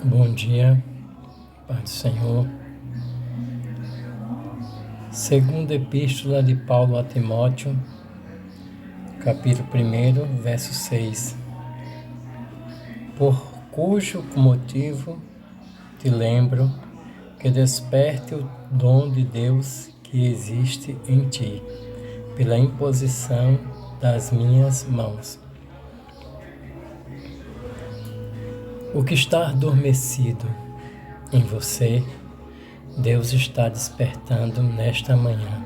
Bom dia, Pai do Senhor. Segunda Epístola de Paulo a Timóteo, capítulo 1, verso 6. Por cujo motivo te lembro que desperte o dom de Deus que existe em ti, pela imposição das minhas mãos. O que está adormecido em você, Deus está despertando nesta manhã.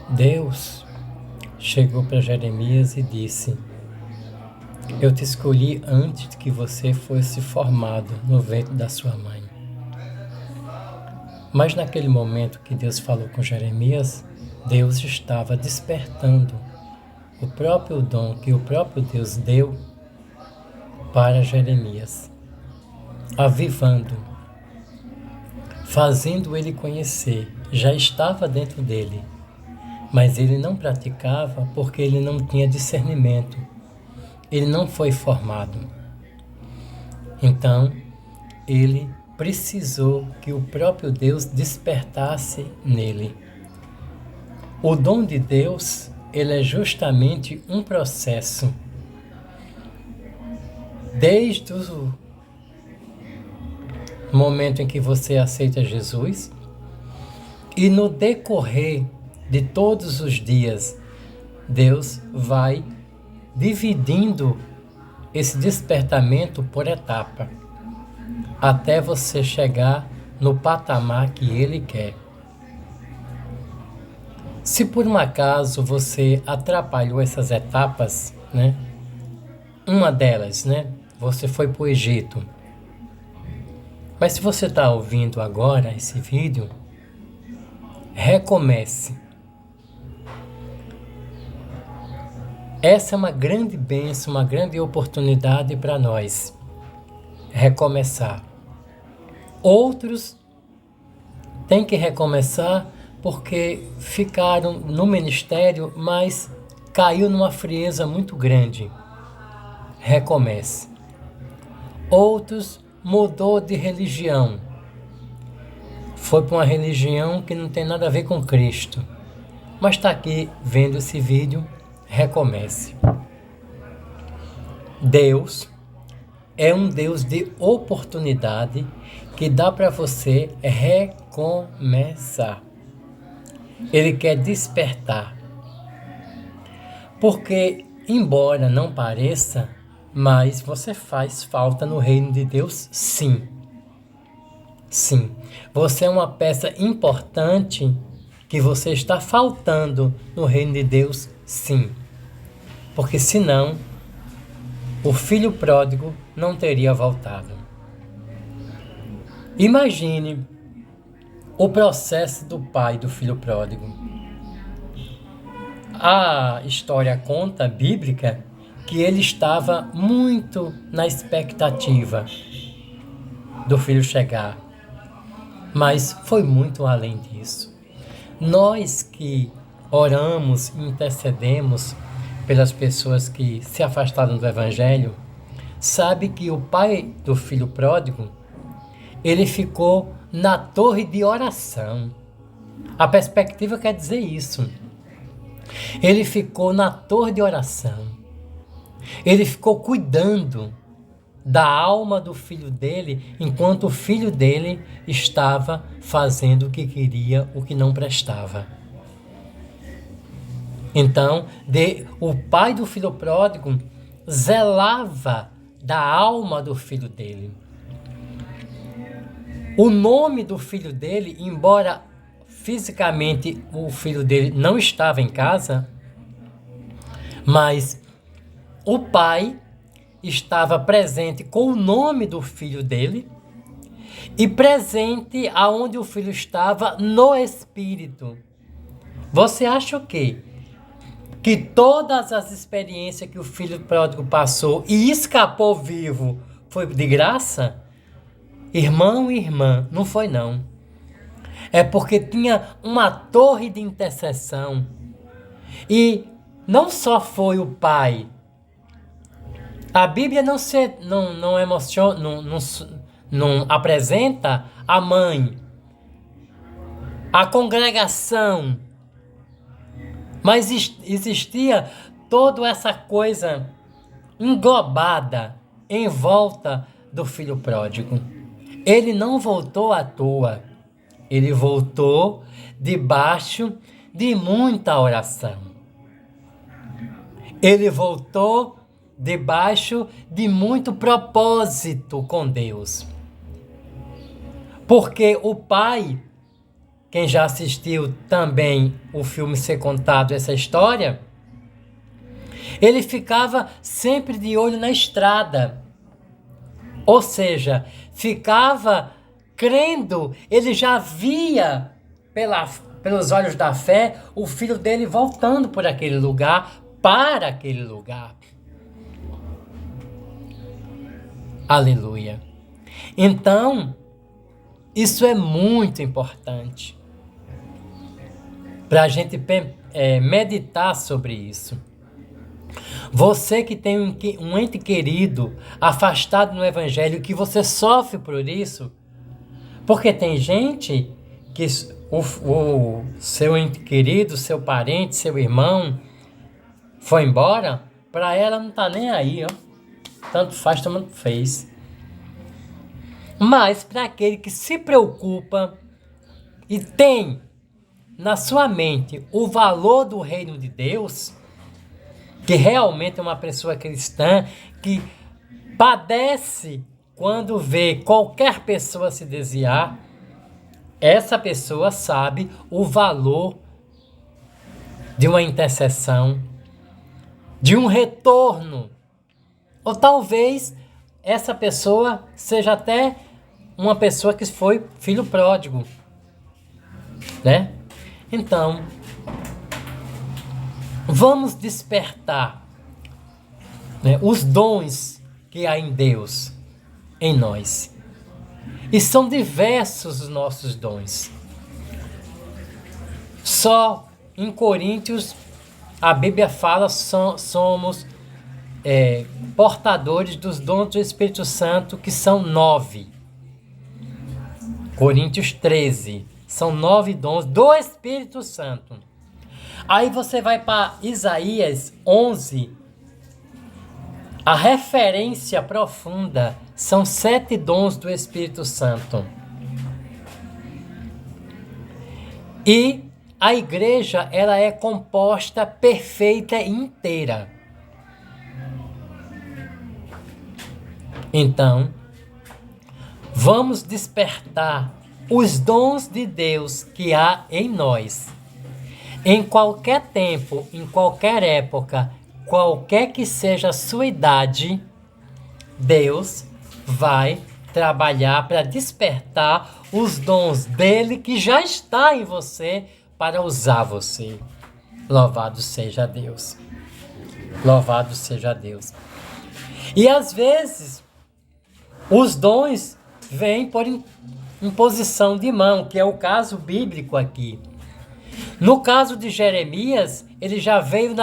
Deus chegou para Jeremias e disse: eu te escolhi antes de que você fosse formado no ventre da sua mãe. Mas naquele momento que Deus falou com Jeremias, Deus estava despertando o próprio dom que o próprio Deus deu para Jeremias, avivando, fazendo ele conhecer. Já estava dentro dele, mas ele não praticava porque ele não tinha discernimento. Ele não foi formado. Então, ele precisou que o próprio Deus despertasse nele. O dom de Deus, ele é justamente um processo. Desde o momento em que você aceita Jesus e no decorrer de todos os dias, Deus vai dividindo esse despertamento por etapa, até você chegar no patamar que Ele quer. Se por um acaso você atrapalhou essas etapas, uma delas, você foi para o Egito. Mas se você está ouvindo agora esse vídeo, recomece. Essa é uma grande bênção, uma grande oportunidade para nós recomeçar. Outros têm que recomeçar porque ficaram no ministério, mas caiu numa frieza muito grande. Recomece. Outros mudou de religião. Foi para uma religião que não tem nada a ver com Cristo. Mas está aqui vendo esse vídeo, recomece. Deus é um Deus de oportunidade que dá para você recomeçar. Ele quer despertar. Porque, embora não pareça, mas você faz falta no reino de Deus, sim. Sim. Você é uma peça importante que você está faltando no reino de Deus, sim. Porque senão, o filho pródigo não teria voltado. Imagine o processo do pai do filho pródigo. A história conta, bíblica, que ele estava muito na expectativa do filho chegar. Mas foi muito além disso. Nós que oramos e intercedemos pelas pessoas que se afastaram do Evangelho, sabe que o pai do filho pródigo, ele ficou na torre de oração. A perspectiva quer dizer isso. Ele ficou na torre de oração. Ele ficou cuidando da alma do filho dele, enquanto o filho dele estava fazendo o que queria, o que não prestava. Então, o pai do filho pródigo zelava da alma do filho dele. O nome do filho dele, embora fisicamente o filho dele não estava em casa, mas o pai estava presente com o nome do filho dele e presente aonde o filho estava no espírito. Você acha o quê? Que todas as experiências que o filho pródigo passou e escapou vivo foi de graça? Irmão e irmã, não foi não. É porque tinha uma torre de intercessão. E não só foi o pai A Bíblia não emociona, não apresenta a mãe, a congregação, mas existia toda essa coisa englobada em volta do filho pródigo. Ele não voltou à toa, ele voltou debaixo de muita oração. Ele voltou debaixo de muito propósito com Deus. Porque o pai, quem já assistiu também o filme Ser Contado, essa história, ele ficava sempre de olho na estrada. Ou seja, ficava crendo, ele já via pelos olhos da fé o filho dele voltando por aquele lugar, para aquele lugar. Aleluia. Então, isso é muito importante para a gente meditar sobre isso. Você que tem um ente querido afastado no Evangelho, que você sofre por isso, porque tem gente que o seu ente querido, seu parente, seu irmão foi embora, para ela não tá nem aí, ó. Tanto faz, tanto fez. Mas para aquele que se preocupa e tem na sua mente o valor do reino de Deus, que realmente é uma pessoa cristã, que padece quando vê qualquer pessoa se desviar, essa pessoa sabe o valor de uma intercessão, de um retorno. Ou talvez essa pessoa seja até uma pessoa que foi filho pródigo, né? Então, vamos despertar, né, os dons que há em Deus, em nós. E são diversos os nossos dons. Só em Coríntios, a Bíblia fala somos portadores dos dons do Espírito Santo, que são 9. Coríntios 13. São 9 dons do Espírito Santo. Aí você vai para Isaías 11. A referência profunda são 7 dons do Espírito Santo. E a igreja, ela é composta perfeita e inteira. Então, vamos despertar os dons de Deus que há em nós. Em qualquer tempo, em qualquer época, qualquer que seja a sua idade, Deus vai trabalhar para despertar os dons dele que já está em você para usar você. Louvado seja Deus. Louvado seja Deus. E às vezes, os dons vêm por imposição de mão, que é o caso bíblico aqui. No caso de Jeremias, ele já veio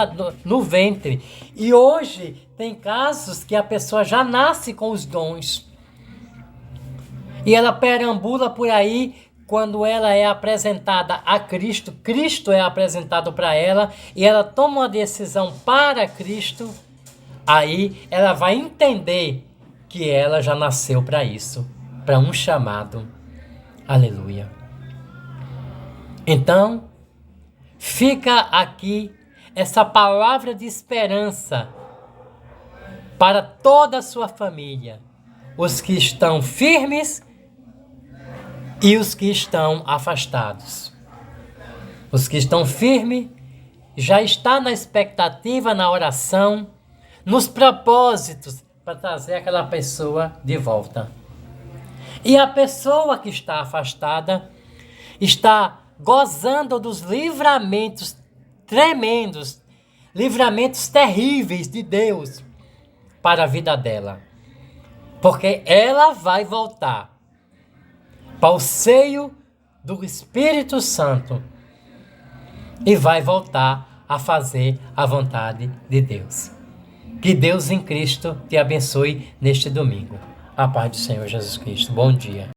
no ventre. E hoje tem casos que a pessoa já nasce com os dons. E ela perambula por aí quando ela é apresentada a Cristo. Cristo é apresentado para ela e ela toma uma decisão para Cristo. Aí ela vai entender que ela já nasceu para isso, para um chamado. Aleluia. Então, fica aqui essa palavra de esperança para toda a sua família, os que estão firmes e os que estão afastados. Os que estão firmes já está na expectativa, na oração, nos propósitos para trazer aquela pessoa de volta. E a pessoa que está afastada está gozando dos livramentos tremendos, livramentos terríveis de Deus para a vida dela. Porque ela vai voltar para o seio do Espírito Santo e vai voltar a fazer a vontade de Deus. Que Deus em Cristo te abençoe neste domingo. A paz do Senhor Jesus Cristo. Bom dia.